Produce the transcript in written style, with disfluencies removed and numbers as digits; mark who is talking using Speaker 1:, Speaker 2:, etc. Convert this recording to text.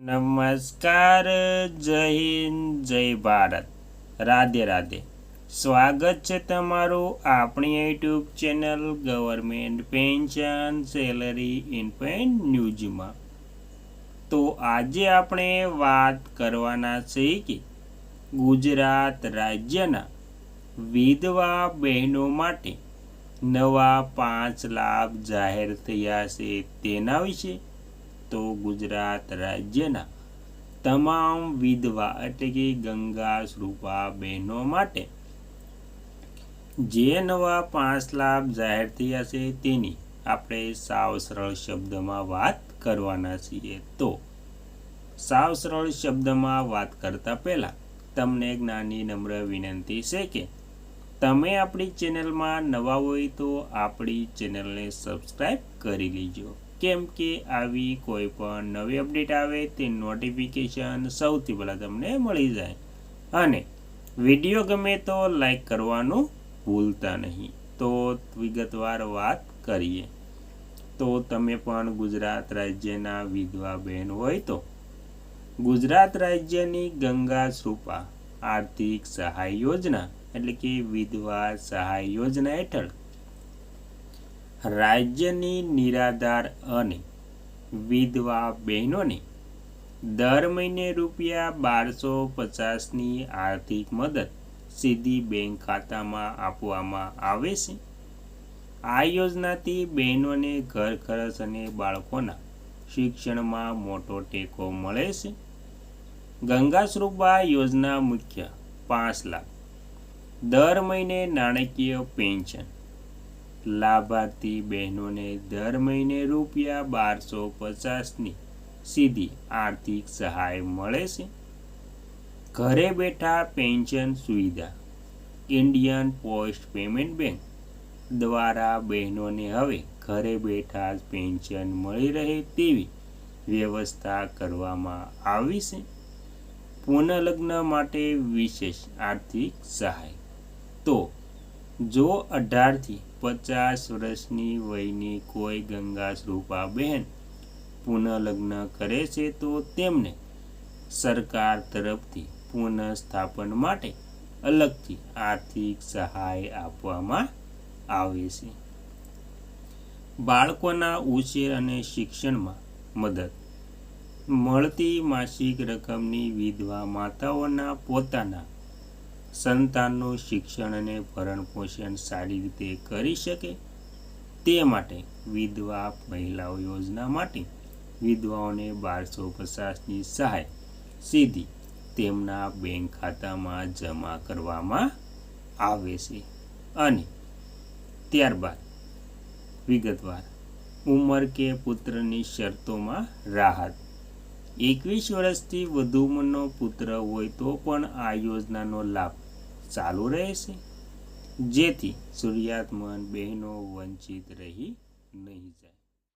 Speaker 1: નમસ્કાર, જય હિન્દ, જય ભારત, રાધે રાધે. સ્વાગત છે તમારું આપણી YouTube channel government pension salary infant ન્યૂઝમાં. તો આજે આપણે વાત કરવાના છે કે ગુજરાત રાજ્યના વિધવા બહેનો માટે નવા 5 લાખ જાહેર થયા છે તેના વિશે. તો ગુજરાત રાજ્યના તમામ વિધવા એટલે કે ગંગા સ્વરૂપા બહેનો માટે જે નવા 5 લાખ જાહેર થયા છે તેની આપણે સાવ સરળ શબ્દમાં વાત કરવાના છીએ. તો સાવ સરળ શબ્દમાં વાત કરતા પહેલાં તમને એક નાની નમ્ર વિનંતી છે કે તમે આપણી ચેનલમાં નવા હોય તો આપણી ચેનલને સબસ્ક્રાઈબ કરી લેજો, કેમ કે આવી કોઈ પણ નવી અપડેટ આવે તે નોટિફિકેશન સૌથી પહેલાં તમને મળી જાય. અને વિડીયો ગમે તો લાઈક કરવાનું ભૂલતા નહીં. તો વિગતવાર વાત કરીએ તો તમે પણ ગુજરાત રાજ્યના વિધવા બહેન હોય તો ગુજરાત રાજ્યની ગંગા સ્વરૂપા આર્થિક સહાય યોજના એટલે કે વિધવા સહાય યોજના હેઠળ રાજ્યની નિરાધાર અને વિધવા બહેનોને દર મહિને ₹1250ની આર્થિક મદદ સીધી બેંક ખાતામાં આપવામાં આવે છે. આ યોજનાથી બહેનોને ઘર ખર્ચ અને બાળકોના શિક્ષણમાં મોટો ટેકો મળે છે. ગંગા સ્વરૂપા યોજના મુખ્ય 5 લાખ દર મહિને નાણાકીય પેન્શન. લાભાર્થી બહેનોને દર મહિને ₹1250ની સીધી આર્થિક સહાય મળે છે. ઘરે બેઠા પેન્શન સુવિધા. ઇન્ડિયન પોસ્ટ પેમેન્ટ બેંક દ્વારા બહેનોને હવે ઘરે બેઠા જ પેન્શન મળી રહે તેવી વ્યવસ્થા કરવામાં આવી છે. પુનઃલગ્ન માટે વિશેષ આર્થિક સહાય. તો જો 18થી 50 વર્ષની વયની કોઈ ગંગા સ્વરૂપા બહેન પુનઃલગ્ન કરે છે તો તેમને સરકાર તરફથી પુનઃસ્થાપન માટે અલગથી આર્થિક સહાય આપવામાં આવે છે. બાળકોના ઉછેર અને શિક્ષણમાં મદદ. મળતી માસિક રકમની વિધવા માતાઓના પોતાના સંતાનનું શિક્ષણ અને ભરણપોષણ સારી રીતે કરી શકે તે માટે વિધવા મહિલાઓ યોજના માટે વિધવાઓને 1250ની સહાય સીધી તેમના બેંક ખાતામાં જમા કરવામાં આવે છે. અને ત્યારબાદ વિગતવાર ઉંમર કે પુત્રની શરતોમાં રાહત. 21 વર્ષથી વધુ ઉંમરનો પુત્ર હોય તો પણ આ યોજનાનો લાભ ચાલુ રહેશે, જેથી જરૂરિયાતમંદ બહેનો વંચિત રહી નહીં જાય.